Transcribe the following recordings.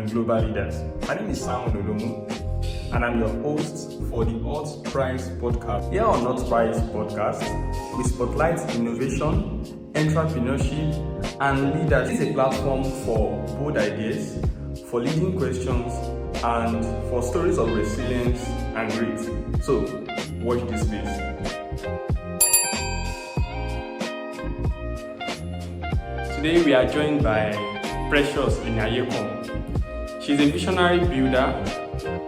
and global leaders. My name is Simon Olomu, and I'm your host for the Hult Prize Podcast. Here on Hult Prize Podcast, we spotlight innovation, entrepreneurship, and leaders. This is a platform for bold ideas, for leading questions, and for stories of resilience and grit. So, watch this space. Today we are joined by Precious Eniayekan. She's a visionary builder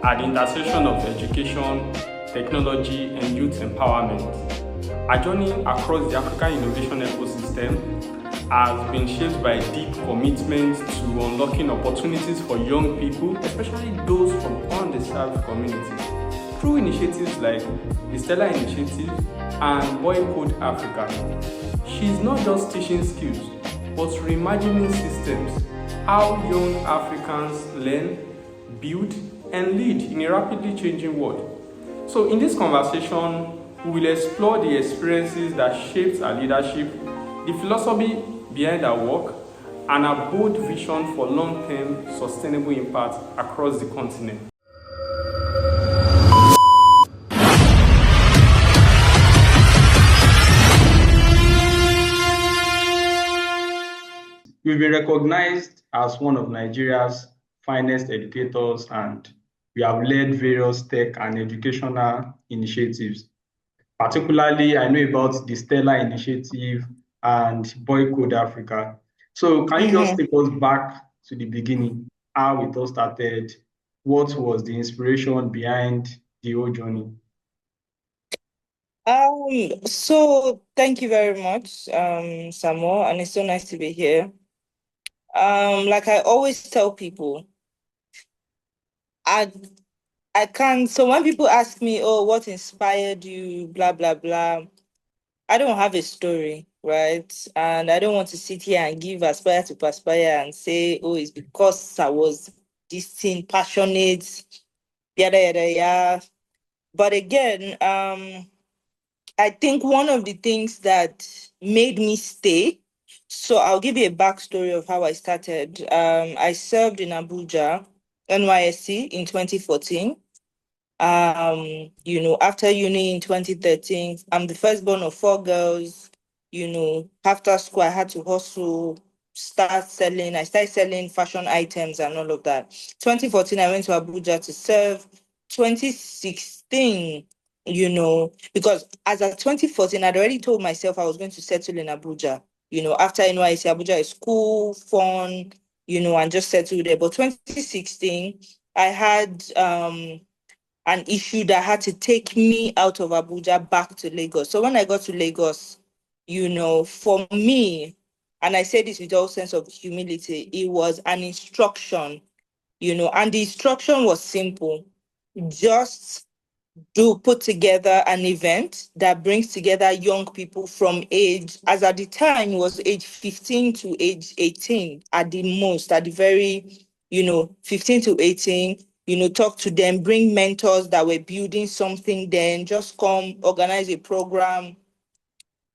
at the intersection of education, technology, and youth empowerment. Her journey across the African innovation ecosystem has been shaped by a deep commitment to unlocking opportunities for young people, especially those from underserved communities, through initiatives like the Stella Initiative and Boycode Africa. She's not just teaching skills, but reimagining systems, how young Africans learn, build, and lead in a rapidly changing world. So in this conversation, we will explore the experiences that shaped our leadership, the philosophy behind our work, and our bold vision for long-term sustainable impact across the continent. We've been recognized as one of Nigeria's finest educators, and we have led various tech and educational initiatives. Particularly, I know about the Stella Initiative and Boycode Africa. So can you just take us back to the beginning, how it all started? What was the inspiration behind the whole journey? So thank you very much, Samuel, and it's so nice to be here. Like I always tell people, I can't. So when people ask me, "Oh, what inspired you?" Blah blah blah. I don't have a story, right? And I don't want to sit here and give aspire to perspire and say, "Oh, it's because I was this thing passionate." Yada yada yada. But again, I think one of the things that made me stay. So I'll give you a backstory of how I started. I served in Abuja, NYSC in 2014. After uni in 2013, I'm the firstborn of four girls. After school, I had to hustle, start selling. I started selling fashion items and all of that. 2014, I went to Abuja to serve. 2016, because as of 2014, I'd already told myself I was going to settle in Abuja. After NYC, Abuja is cool, fun, and just settle there. But 2016, I had an issue that had to take me out of Abuja back to Lagos. So when I got to Lagos, for me, and I say this with all sense of humility, it was an instruction, and the instruction was simple. Just put together an event that brings together young people from age, as at the time was age 15 to age 18 at the most, at the very, 15 to 18, talk to them, bring mentors that were building something then, just come, organize a program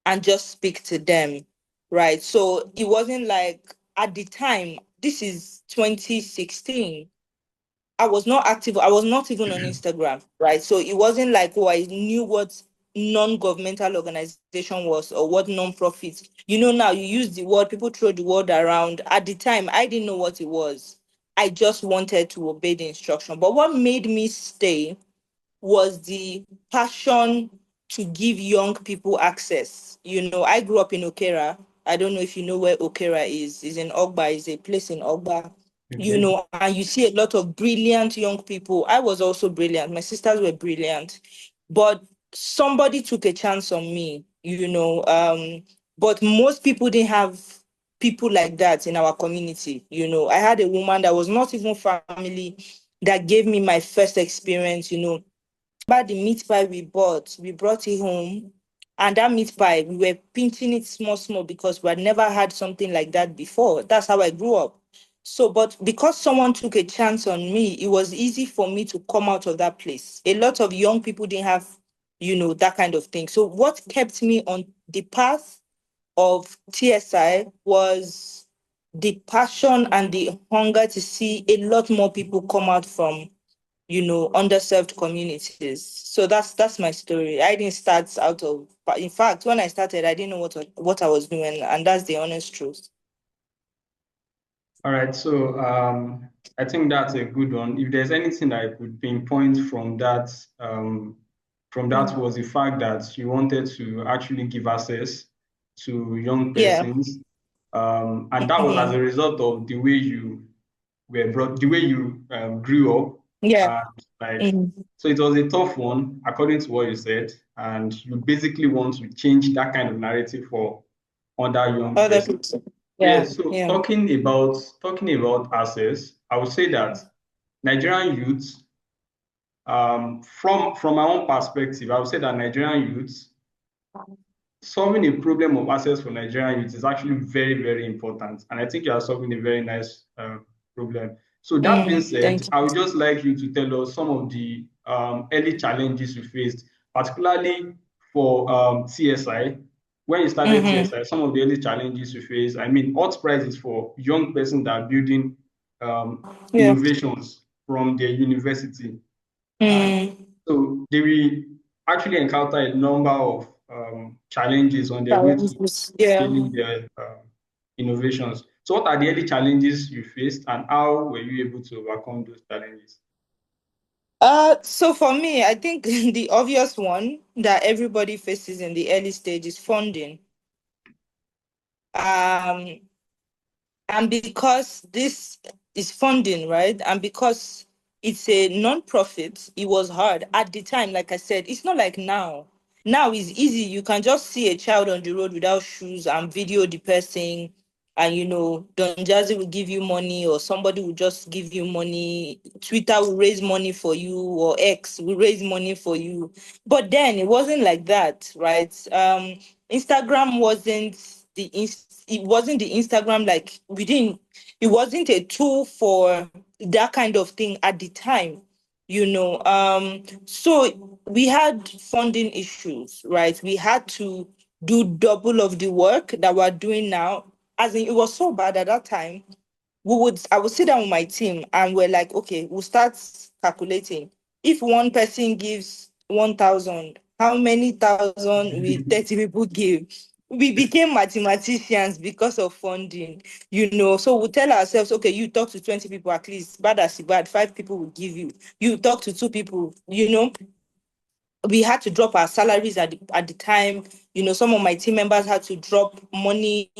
and just speak to them, right? So it wasn't like at the time, this is 2016, I was not active. I was not even on Instagram, right? So it wasn't like, oh, I knew what non-governmental organization was or what non-profit. Now you use the word, people throw the word around. At the time, I didn't know what it was. I just wanted to obey the instruction. But what made me stay was the passion to give young people access. I grew up in Okera. I don't know if you know where Okera is. It's in Ogba. It's a place in Ogba. And you see a lot of brilliant young people. I was also brilliant. My sisters were brilliant. But somebody took a chance on me, but most people didn't have people like that in our community. I had a woman that was not even family that gave me my first experience, About the meat pie we brought it home. And that meat pie, we were pinching it small because we had never had something like that before. That's how I grew up. So, but because someone took a chance on me, it was easy for me to come out of that place. A lot of young people didn't have, that kind of thing. So what kept me on the path of TSI was the passion and the hunger to see a lot more people come out from, underserved communities. So that's my story. I didn't start out of, but in fact, when I started, I didn't know what I was doing, and that's the honest truth. All right, so I think that's a good one. If there's anything that I could pinpoint from that was the fact that you wanted to actually give access to young Yeah. persons, and that was as Hmm. a result of the way you were brought, the way you grew up, Yeah. and like Hmm. so it was a tough one according to what you said, and you basically want to change that kind of narrative for other young Other persons. people. Yeah, Yeah. so Yeah. talking about access, I would say that Nigerian youths, from my own perspective, I would say that Nigerian youths solving a problem of access for Nigerian youth is actually very, very important. And I think you are solving a very nice problem. So that being said, Thank I would just like you to tell us some of the early challenges you faced, particularly for TSI. When you you. started TSI, some of the early challenges you faced. I mean, Hult Prize is for young persons that are building Yeah. innovations from their university. And Mm. so they will actually encounter a number of challenges on their way to Challenges. Yeah. scaling their innovations. So, what are the early challenges you faced, and how were you able to overcome those challenges? So for me, I think the obvious one that everybody faces in the early stage is funding. Um, and because this is funding, right? And because it's a non-profit, it was hard at the time. Like I said, it's not like now. Now it's easy. You can just see a child on the road without shoes and video the person, and Don Jazzy will give you money, or somebody will just give you money. Twitter will raise money for you, or X will raise money for you. But then it wasn't like that, right? Instagram wasn't it wasn't the Instagram, like we didn't it wasn't a tool for that kind of thing at the time. So we had funding issues, right? We had to do double of the work that we're doing now. As in, it was so bad at that time. I would sit down with my team and we're like, okay, we'll start calculating. If one person gives 1,000, how many thousand will 30 people give? We became mathematicians because of funding. So we tell ourselves, okay, you talk to 20 people at least, bad as you bad, 5 people will give you. You talk to 2 people. We had to drop our salaries at the time. Some of my team members had to drop money,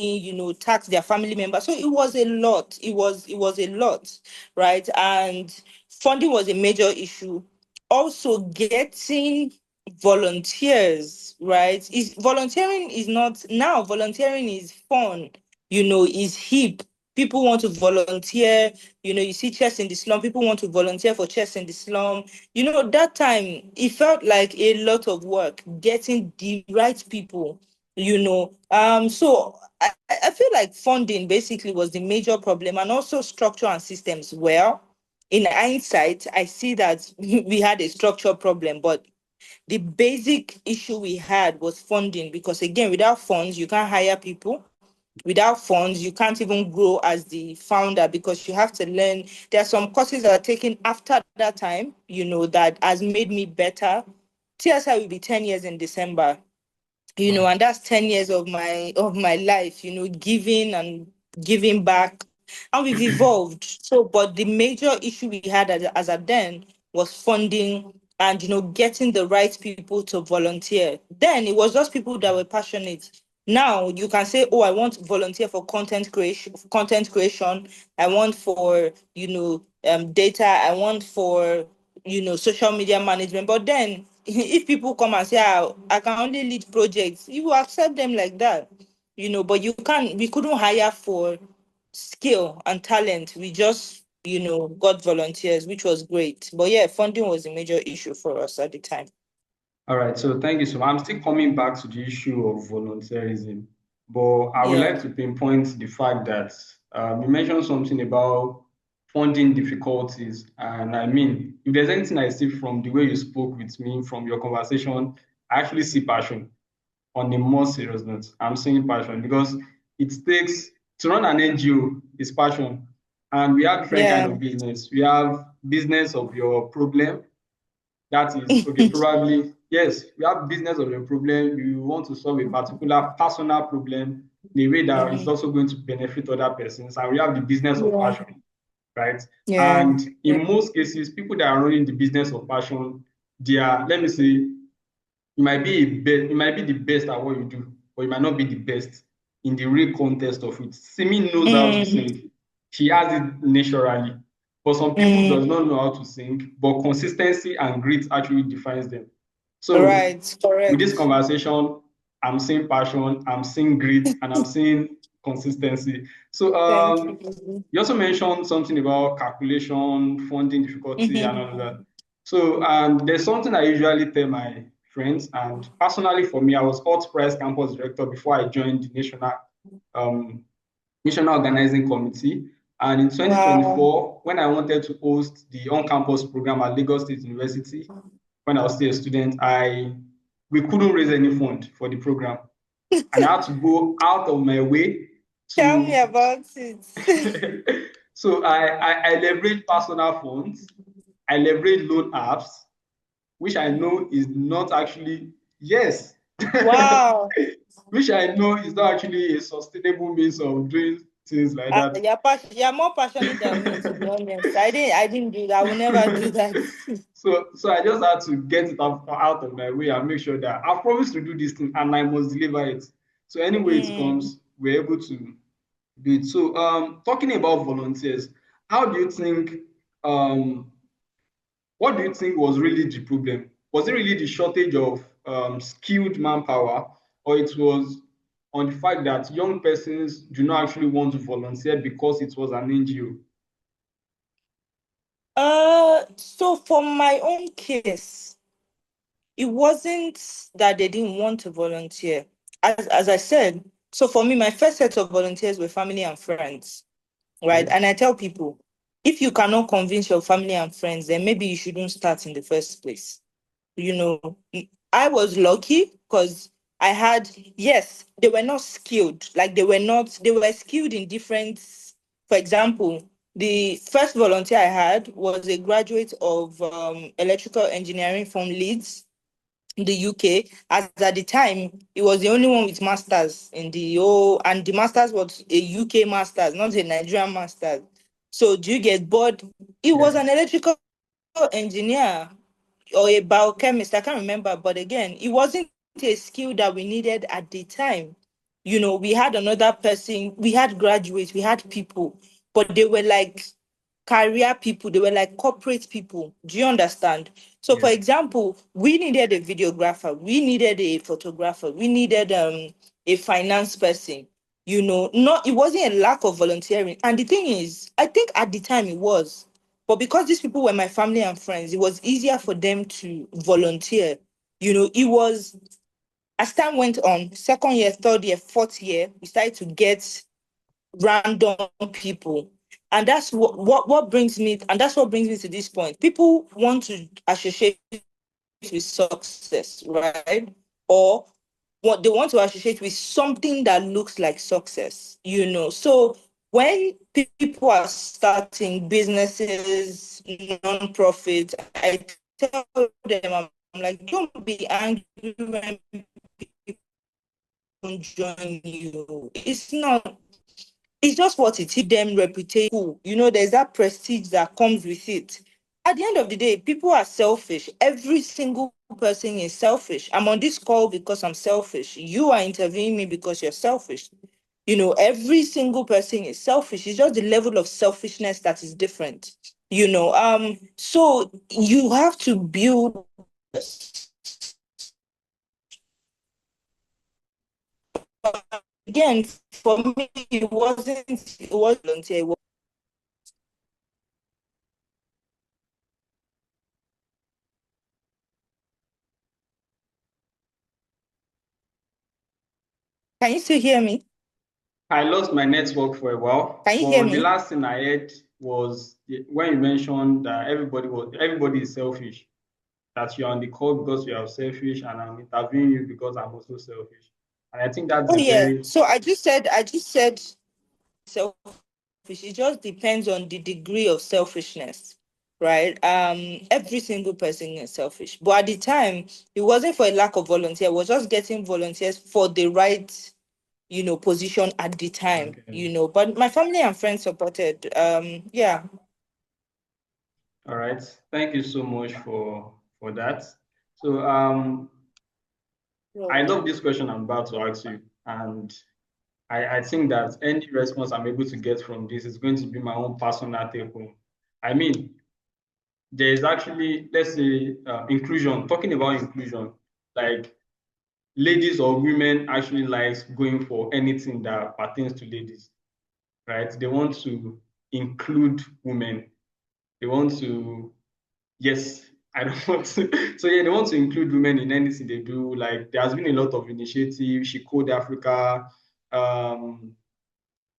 tax their family members. So it was a lot. It was a lot, right? And funding was a major issue. Also getting volunteers, right? Is volunteering is not now volunteering is fun, is hip. People want to volunteer. You see chess in the slum, people want to volunteer for chess in the slum. That time it felt like a lot of work getting the right people. So I feel like funding basically was the major problem, and also structure and systems. Well, in hindsight, I see that we had a structure problem, but the basic issue we had was funding, because again, without funds you can't hire people. Without funds you can't even grow as the founder, because you have to learn. There are some courses that are taken after that time, that has made me better. TSI will be 10 years in December, Wow. and that's 10 years of my life, giving and giving back. And we've evolved. So, but the major issue we had as at then was funding, and getting the right people to volunteer. Then it was just people that were passionate. Now you can say, oh, I want to volunteer for content creation. I want for data. I want for social media management. But then if people come and say, I can only lead projects, you will accept them like that. But we couldn't hire for skill and talent. We just got volunteers, which was great. But yeah, funding was a major issue for us at the time. All right, so thank you so much. I'm still coming back to the issue of volunteerism, but I would Yeah. like to pinpoint the fact that you mentioned something about funding difficulties. And I mean, if there's anything I see from the way you spoke with me, from your conversation, I actually see passion on a more serious note. I'm seeing passion because it takes to run an NGO is passion. And we have different kind of business. We have business of your problem. That is, okay, probably, yes, we have business of your problem. You want to solve a particular personal problem in a way that is also going to benefit other persons. And we have the business of passion, right? And in most cases, people that are running the business of passion, they are, let me say, you might be the best at what you do, but you might not be the best in the real context of it. Simi knows how to sing. She has it naturally. But some people does not know how to sing, but consistency and grit actually defines them. So with this conversation, I'm seeing passion, I'm seeing grit, and I'm seeing consistency. So you also mentioned something about calculation, funding difficulty, and all that. So there's something I usually tell my friends, and personally for me, I was Hult Prize Campus Director before I joined the um, National Organizing Committee. And in 2024, when I wanted to host the on-campus program at Lagos State University, when I was still a student, we couldn't raise any fund for the program. And I had to go out of my way to... Tell me about it. So I leverage personal funds, I leverage loan apps, which I know is not actually, yes. Wow. Which I know is not actually a sustainable means of doing things like that. You're more passionate than me, to be honest. I didn't do that. I will never do that. So I just had to get it out of my way and make sure that I promised to do this thing and I must deliver it. So anyway it comes, we're able to do it. So talking about volunteers, how do you think what do you think was really the problem? Was it really the shortage of skilled manpower, or it was on the fact that young persons do not actually want to volunteer because it was an NGO? So for my own case, it wasn't that they didn't want to volunteer. As I said, so for me, my first set of volunteers were family and friends, right? Okay. And I tell people, if you cannot convince your family and friends, then maybe you shouldn't start in the first place. I was lucky because I had, yes, they were not skilled. Like they were skilled in different, for example, the first volunteer I had was a graduate of electrical engineering from Leeds, in the UK. As at the time, he was the only one with masters in the and the masters was a UK masters, not a Nigerian masters. So do you get bored? He was an electrical engineer or a biochemist, I can't remember, but again, it wasn't a skill that we needed at the time. We had another person, we had graduates, we had people, but they were like career people, they were like corporate people. Do you understand? So, for example, we needed a videographer, we needed a photographer, we needed a finance person. Not it wasn't a lack of volunteering. And the thing is, I think at the time it was. But because these people were my family and friends, it was easier for them to volunteer. It was, as time went on, second year, third year, fourth year, we started to get random people. And that's what brings me, and that's what brings me to this point. People want to associate with success, right? Or what they want to associate with something that looks like success. So when people are starting businesses, non-profit, I tell them, I'm like, don't be angry when people join you. It's just what it is. Them reputation. There's that prestige that comes with it. At the end of the day, people are selfish. Every single person is selfish. I'm on this call because I'm selfish. You are interviewing me because you're selfish. Every single person is selfish. It's just the level of selfishness that is different. So you have to build. Again, for me, it wasn't volunteer. Can you still hear me? I lost my network for a while, Can you hear but the me? last thing I heard was when you mentioned that everybody is selfish. That you're on the call because you are selfish, and I'm interviewing you because I'm also selfish. And I think that's Oh a yeah. very... So I just said selfish. It just depends on the degree of selfishness, right? Every single person is selfish. But at the time, it wasn't for a lack of volunteer. It was just getting volunteers for the right, position at the time, Okay. But my family and friends supported. Yeah. All right. Thank you so much for that. So I love this question I'm about to ask you, and I think that any response I'm able to get from this is going to be my own personal take home. I mean, there is actually, let's say, inclusion. Talking about inclusion, like ladies or women actually likes going for anything that pertains to ladies, right? They want to include women. They want to, yes, I don't want to. So yeah, they want to include women in anything they do. Like there has been a lot of initiatives, She Code Africa, um,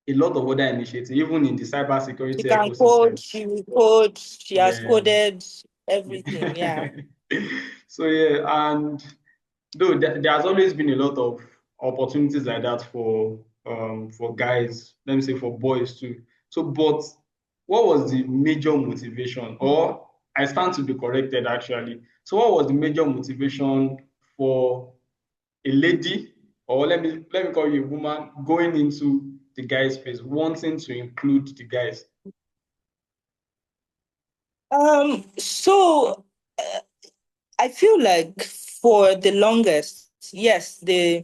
a lot of other initiatives, even in the She cybersecurity can code, ecosystem. she will code, she has Yeah. coded everything. Yeah. So yeah, and though there has always been a lot of opportunities like that for guys, let me say for boys too. So, but what was the major motivation? Or I stand to be corrected actually. So, what was the major motivation for a lady, or let me call you a woman, going into the guys' space, wanting to include the guys? So I feel like for the longest, yes, there's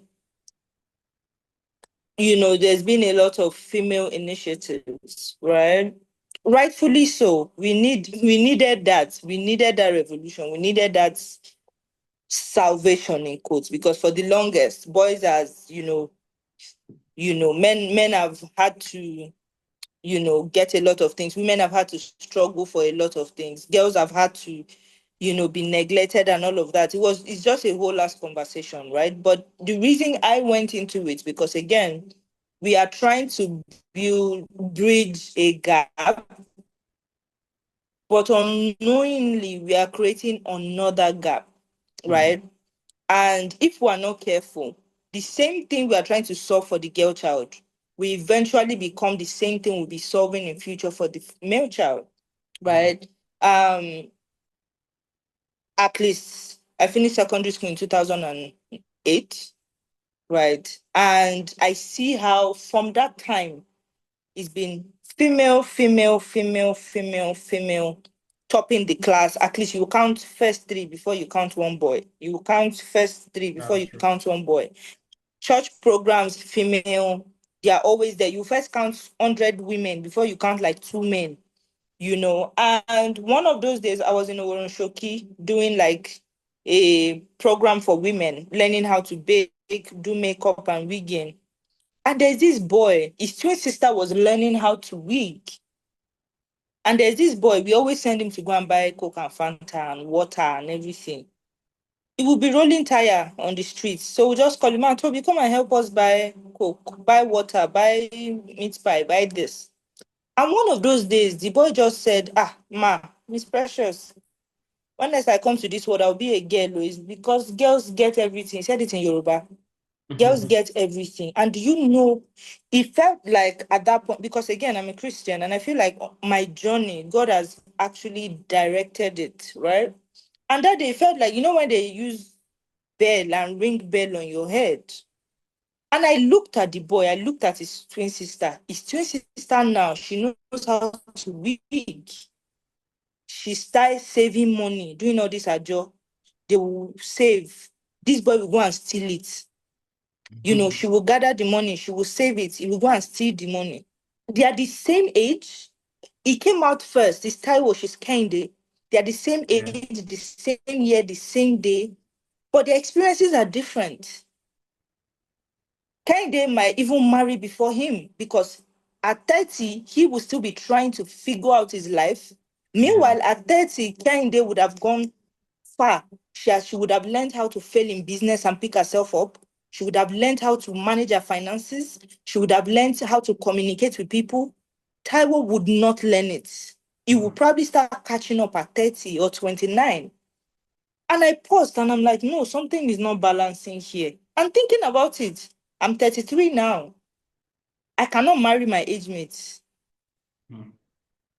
been a lot of female initiatives, right? Rightfully so. We needed that. We needed that revolution. We needed that salvation in quotes, because for the longest, boys, as men have had to, get a lot of things. Women have had to struggle for a lot of things. Girls have had to, be neglected and all of that. It's just a whole last conversation, right? But the reason I went into it, because again, we are trying to bridge a gap, but unknowingly we are creating another gap, right? And if we're not careful, the same thing we are trying to solve for the girl child will eventually become the same thing we'll be solving in future for the male child, right? At least I finished secondary school in 2008, right? And I see how from that time it's been female, female, female, female, female topping the class. At least you count first three before you count one boy. You count first three before That's you true. count one boy. Church programs, female, they are always there. You first count 100 women before you count like two men, And one of those days, I was in Shoki doing like a program for women, learning how to bake, do makeup, and wigging. And there's this boy, his twin sister was learning how to wig. And there's this boy, we always send him to go and buy Coke and Fanta and water and everything. He will be rolling tire on the streets. So we just call him out, Toby, come and help us buy Coke, buy water, buy meat pie, buy this. And one of those days, the boy just said, ma, Miss Precious, when next I come to this world, I'll be a girl. It's because girls get everything. He said it in Yoruba. Girls get everything. And it felt like at that point, because again, I'm a Christian, and I feel like my journey, God has actually directed it, right? And that day it felt like, when they use bell and ring bell on your head. And I looked at the boy, I looked at his twin sister. His twin sister now, she knows how to wig. She started saving money, doing all this ajo. They will save. This boy will go and steal it. She will gather the money, she will save it, he will go and steal the money. They are the same age. He came out first. His Taiwo, she's Kende. They are the same Yeah. age, the same year, the same day, but their experiences are different. Kende might even marry before him, because at 30, he will still be trying to figure out his life. Yeah. Meanwhile, at 30, Kende would have gone far. She would have learned how to fail in business and pick herself up. She would have learned how to manage her finances. She would have learned how to communicate with people. Taiwo would not learn it. He will probably start catching up at 30 or 29. And I paused and I'm like, no, something is not balancing here. I'm thinking about it. I'm 33 now. I cannot marry my age mates. Mm.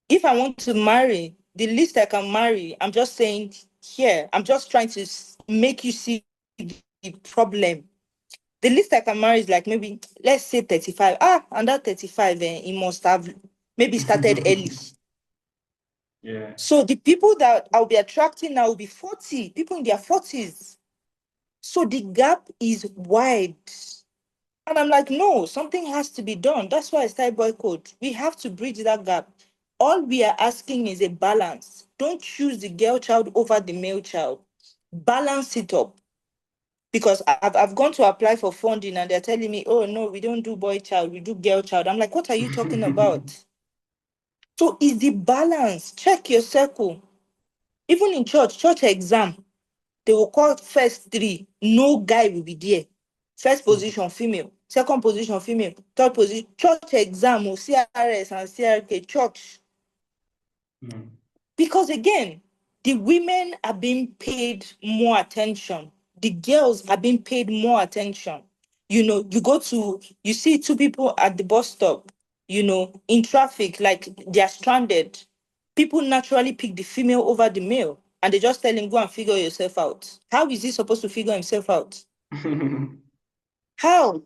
If I want to marry, the least I can marry, I'm just saying here, I'm just trying to make you see the problem. The least I can marry is like maybe, let's say 35. And that 35, he must have maybe started early. Yeah. So the people that I'll be attracting now will be 40, people in their 40s. So the gap is wide. And I'm like, no, something has to be done. That's why I started Boycode. We have to bridge that gap. All we are asking is a balance. Don't choose the girl child over the male child. Balance it up. Because I've gone to apply for funding and they're telling me, oh, no, we don't do boy child, we do girl child. I'm like, what are you talking about? So it's the balance. Check your circle. Even in church exam, they will call first three. No guy will be there. First position, female. Second position, female. Third position, church exam, or CRS and CRK, church. Mm. Because again, the women are being paid more attention. The girls are being paid more attention. You you see two people at the bus stop, in traffic, like they're stranded. People naturally pick the female over the male. And they just tell him, go and figure yourself out. How is he supposed to figure himself out? How?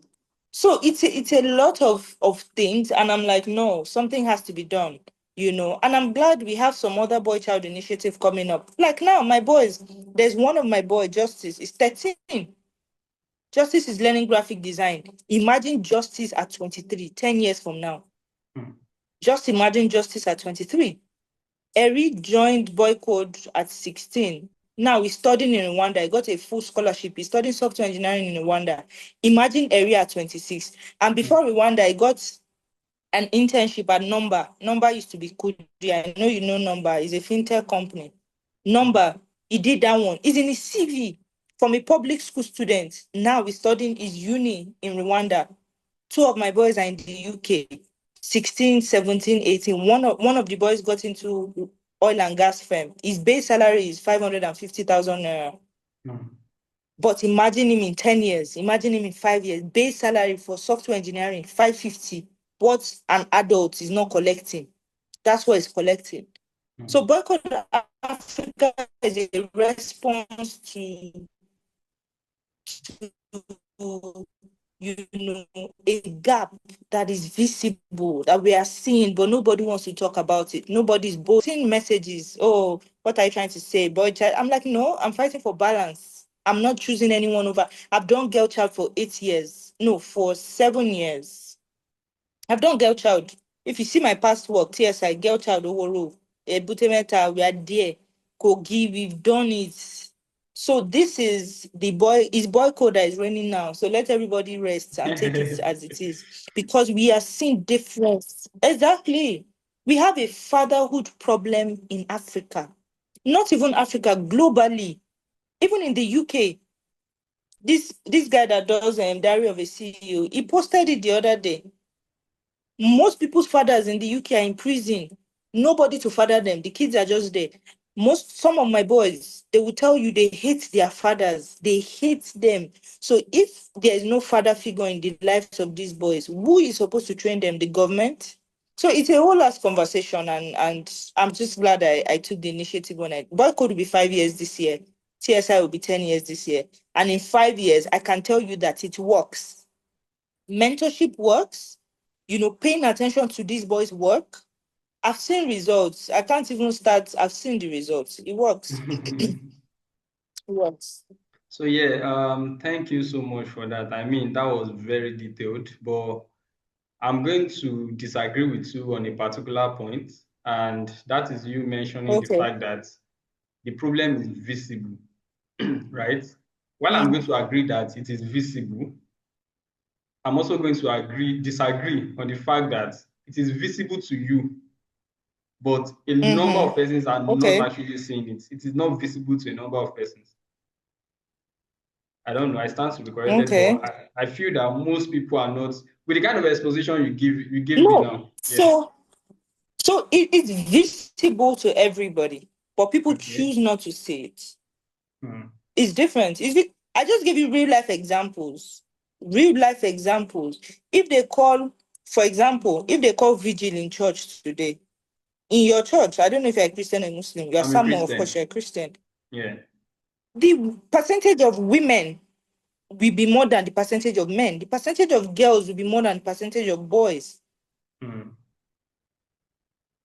So it's a lot of things, and I'm like, no, something has to be done, And I'm glad we have some other boy child initiative coming up. Like now, my boys, there's one of my boy, Justice, is 13. Justice is learning graphic design. Imagine Justice at 23, 10 years from now. Mm. Just imagine Justice at 23. Eri joined Boycode at 16. Now he's studying in Rwanda. He got a full scholarship. He's studying software engineering in Rwanda. Imagine Eri at 26. And before Rwanda, he got an internship at Number. Number used to be Kudi. I know you know Number. It's a fintech company. Number, he did that one. It's in his CV from a public school student. Now he's studying his uni in Rwanda. Two of my boys are in the UK. 16, 17, 18. One of the boys got into oil and gas firm. His base salary is 550,000 naira. Mm. But imagine him in 10 years, imagine him in 5 years. Base salary for software engineering, 550. What an adult is not collecting. That's what he's collecting. So Boycott Africa is a response to a gap that is visible, that we are seeing, but nobody wants to talk about it. Nobody's seeing messages. Oh, what are you trying to say, boy child? I'm like, no, I'm fighting for balance. I'm not choosing anyone over. I've done girl child for 8 years. No, for 7 years. I've done girl child. If you see my past work, TSI, girl child, Oworo, Butemeta, we are there. Kogi, we've done it. So this is boycode that is raining now. So let everybody rest and take it as it is. Because we are seeing difference. Exactly. We have a fatherhood problem in Africa. Not even Africa, globally. Even in the UK. This guy that does Diary of a CEO, he posted it the other day. Most people's fathers in the UK are in prison. Nobody to father them. The kids are just there. Some of my boys, they will tell you they hate their fathers. They hate them. So if there is no father figure in the lives of these boys, who is supposed to train them? The government? So it's a whole last conversation, and I'm just glad I took the initiative when Boycode will be 5 years this year. TSI will be 10 years this year. And in 5 years, I can tell you that it works. Mentorship works, paying attention to these boys' work. I've seen results. I can't even start. I've seen the results. It works. It works. So yeah, thank you so much for that. I mean, that was very detailed, but I'm going to disagree with you on a particular point, and that is you mentioning the Okay. fact that the problem is visible, right? While I'm going Mm-hmm. to agree that it is visible, I'm also going to disagree on the fact that it is visible to you, but a number of persons are not Okay. actually seeing it. It is not visible to a number of persons. I don't know. I stand to be corrected, but Okay. I feel that most people are not with the kind of exposition you gave me No. now. Yeah. So it's visible to everybody, but people Okay. choose not to see it. Hmm. It's different. I just give you real life examples. Real life examples. If they call For example, if they call vigil in church today, in your church, I don't know if you're a Christian or Muslim, you're I'm a someone, of course, Christian. you're a Christian. Yeah. The percentage of women will be more than the percentage of men. The percentage of girls will be more than the percentage of boys. Mm.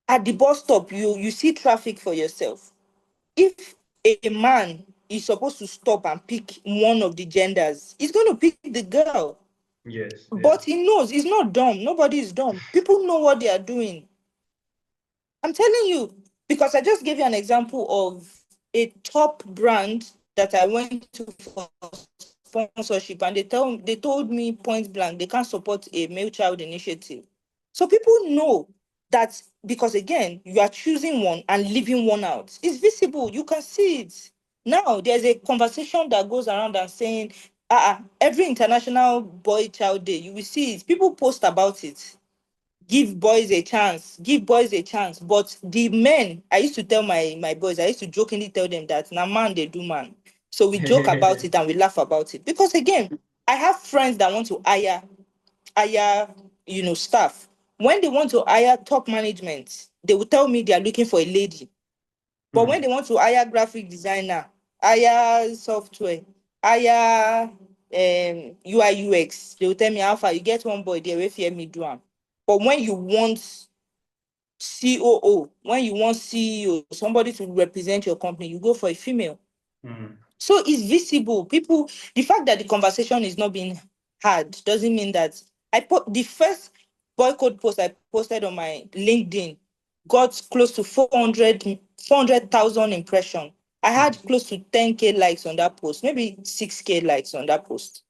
At the bus stop, you see traffic for yourself. If a man is supposed to stop and pick one of the genders, he's going to pick the girl. Yes. Yeah. But he knows he's not dumb. Nobody is dumb. People know what they are doing. I'm telling you, because I just gave you an example of a top brand that I went to for sponsorship, and they told me point blank they can't support a male child initiative. So people know that, because again, you are choosing one and leaving one out. It's visible. You can see it. Now there's a conversation that goes around and saying, every International Boy Child Day, you will see it. People post about it. Give boys a chance, give boys a chance. But the men, I used to tell my boys, I used to jokingly tell them that now man they do man. So we joke about it and we laugh about it, because again, I have friends that want to hire staff. When they want to hire top management, they will tell me they are looking for a lady. But when Mm. they want to hire graphic designer, hire software, hire UI UX, they will tell me, Alpha, you get one boy there, if you hear me do am. But when you want COO, when you want CEO, somebody to represent your company, you go for a female. Mm. So it's visible. People, the fact that the conversation is not being had doesn't mean that I put the first boycott post I posted on my LinkedIn got close to 400,000 impressions. I had Mm. close to 10K likes on that post, maybe 6K likes on that post,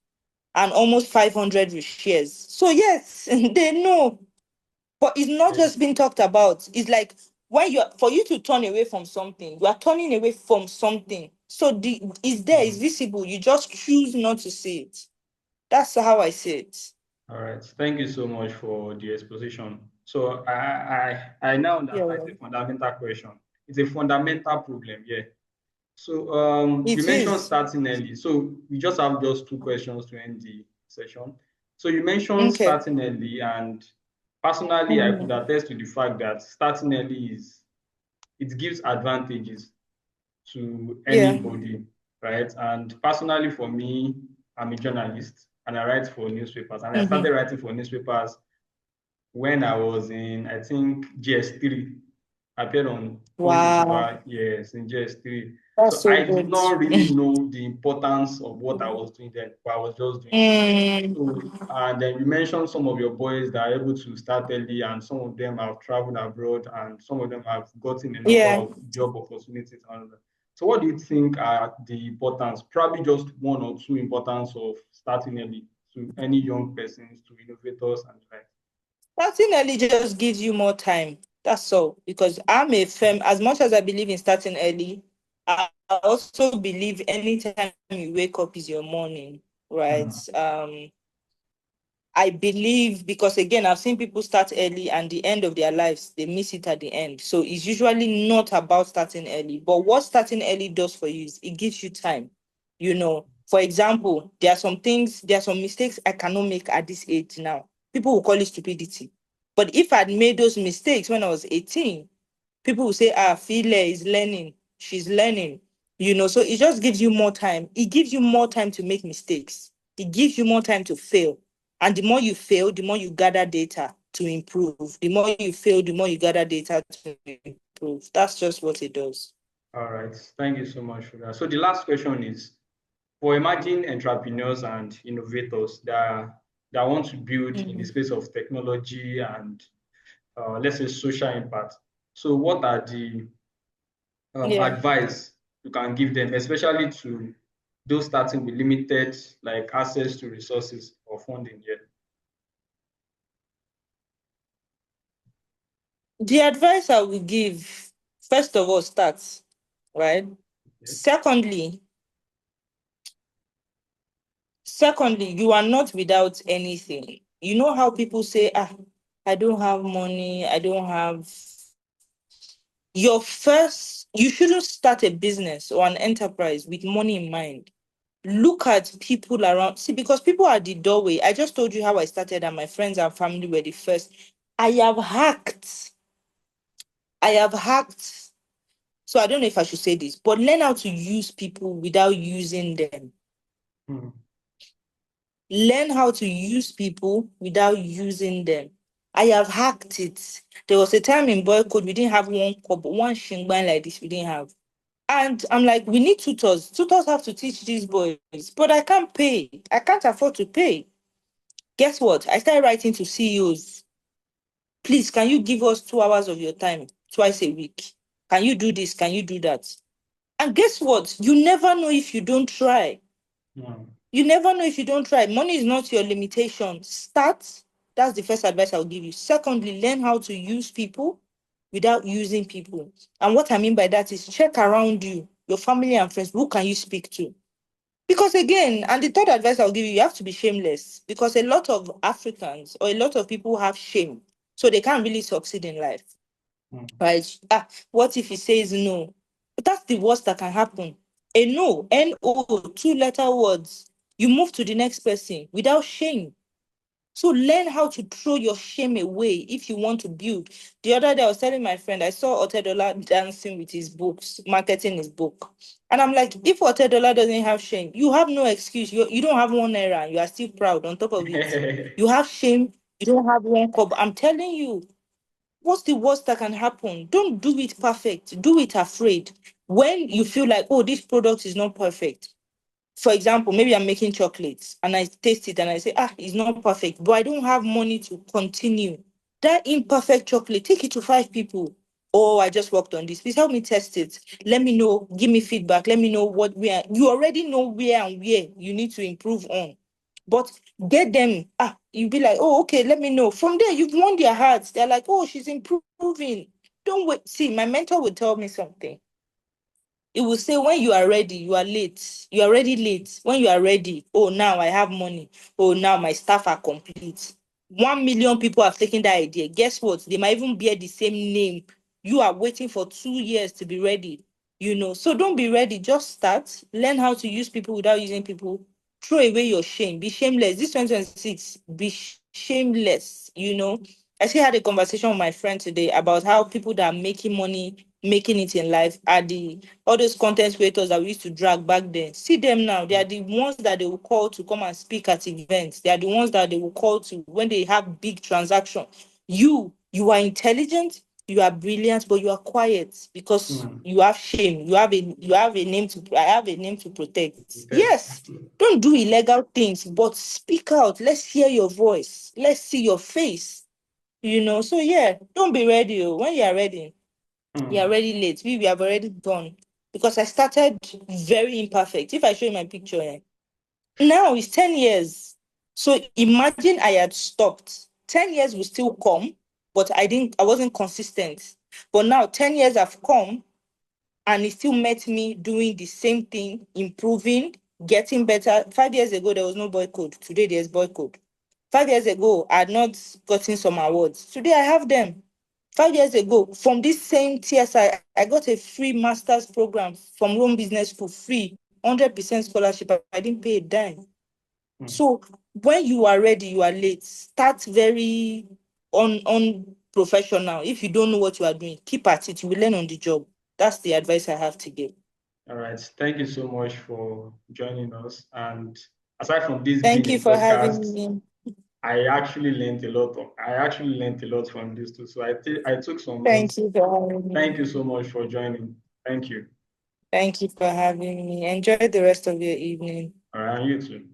and almost 500 shares. So yes, they know. But it's not Yeah. just being talked about. It's like, when for you to turn away from something, you are turning away from something. So it's there, it's Mm. visible. You just choose not to see it. That's how I see it. All right. Thank you so much for the exposition. So I now understand Yeah, it's a fundamental question. It's a fundamental problem. Yeah. So you it mentioned is. starting early. So we just have just two questions to end the session. So you mentioned Okay. starting early, and personally, I could Mhm. attest to the fact that starting early it gives advantages to Yeah. anybody, right? And personally, for me, I'm a journalist and I write for newspapers. And I started Mm-hmm. writing for newspapers when I was in, I think, GS3. I appeared on Punch Wow. newspaper, yes, in GS3. That's So so I did good. not really know the importance of what I was doing then, but I was just doing it. Mm, So, and then you mentioned some of your boys that are able to start early, and some of them have traveled abroad, and some of them have gotten a number yeah. of job opportunities. And so, what do you think are the importance? Probably just one or two importance of starting early to any young persons, to innovators, and like. Starting early just gives you more time. That's all. Because I'm a firm, as much as I believe in starting early, I also believe anytime you wake up is your morning, right? Mm. I believe, because again, I've seen people start early and the end of their lives, they miss it at the end. So it's usually not about starting early. But what starting early does for you is it gives you time. For example, there are some mistakes I cannot make at this age now. People will call it stupidity. But if I'd made those mistakes when I was 18, people will say, File is learning, she's learning. So it just gives you more time. It gives you more time to make mistakes. It gives you more time to fail. And the more you fail, the more you gather data to improve. The more you fail, the more you gather data to improve. That's just what it does. All right. Thank you so much for that. So the last question is for emerging entrepreneurs and innovators that want to build in the Mhm. space of technology and let's say social impact. So what are the Yeah. advice you can give them, especially to those starting with limited like access to resources or funding yet? The advice I will give, first of all, starts, right? Okay. Secondly, Secondly, you are not without anything. You know how people say, I don't have money, I don't have. You shouldn't start a business or an enterprise with money in mind. Look at people around. See, because people are the doorway. I just told you how I started and my friends and family were the first. I have hacked. I have hacked. So I don't know if I should say this, but learn how to use people without using them. Learn how to use people without using them. I have hacked it. There was a time in Boycode, we didn't have one shingban like this, we didn't have. And I'm like, we need tutors. Tutors have to teach these boys, but I can't pay. I can't afford to pay. Guess what? I started writing to CEOs. Please, can you give us 2 hours of your time twice a week? Can you do this? Can you do that? And guess what? You never know if you don't try. You never know if you don't try. Money is not your limitation. Start. That's the first advice I'll give you. Secondly, learn how to use people without using people. And what I mean by that is check around you, your family and friends. Who can you speak to? Because again, and the third advice I'll give you, you have to be shameless. Because a lot of Africans or a lot of people have shame. So they can't really succeed in life. Right? What if he says no? But that's the worst that can happen. A no, N-O, 2-letter words. You move to the next person without shame. So learn how to throw your shame away if you want to build. The other day I was telling my friend, I saw Otedola dancing with his books, marketing his book. And I'm like, if Otedola doesn't have shame, you have no excuse. You don't have one error and you are still proud on top of it. You have shame, you don't have one cup. I'm telling you, what's the worst that can happen? Don't do it perfect. Do it afraid. When you feel like, oh, this product is not perfect. For example, maybe I'm making chocolates and I taste it and I say, it's not perfect, but I don't have money to continue. That imperfect chocolate, take it to 5 people. Oh, I just worked on this. Please help me test it. Let me know. Give me feedback. Let me know you already know where and where you need to improve on. But get them, you'll be like, oh, okay, let me know. From there, you've won their hearts. They're like, oh, she's improving. Don't wait. See, my mentor would tell me something. It will say, when you are ready, you are late. You are already late. When you are ready, oh, now I have money. Oh, now my staff are complete. 1 million people have taken that idea. Guess what? They might even bear the same name. You are waiting for 2 years to be ready. So don't be ready. Just start. Learn how to use people without using people. Throw away your shame. Be shameless. This 2026, be shameless. I still had a conversation with my friend today about how people that are making money, making it in life, are all those content creators that we used to drag back then. See them now. They are the ones that they will call to come and speak at events. They are the ones that they will call to when they have big transaction. You are intelligent, you are brilliant, but you are quiet because you have shame. You have a name to. I have a name to protect. Yes, don't do illegal things, but speak out. Let's hear your voice. Let's see your face. So yeah, don't be ready. When you are ready, you are already late. We have already gone. Because I started very imperfect. If I show you my picture, now it's 10 years. So imagine I had stopped. 10 years will still come, but I wasn't consistent. But now 10 years have come and it still met me doing the same thing, improving, getting better. 5 years ago, there was no Boycode. Today, there's Boycode. 5 years ago, I had not gotten some awards. Today, I have them. 5 years ago, from this same TSI, I got a free master's program from Rome Business School, free, 100% scholarship. I didn't pay a dime. So when you are ready, you are late. Start very unprofessional. If you don't know what you are doing, keep at it. You will learn on the job. That's the advice I have to give. All right. Thank you so much for joining us. And aside from this Thank being you a for podcast, having me. I actually learned a lot. I actually learned a lot from this too. So I took some Thank notes. you for having me. Thank you so much for joining. Thank you. Thank you for having me. Enjoy the rest of your evening. All right, you too.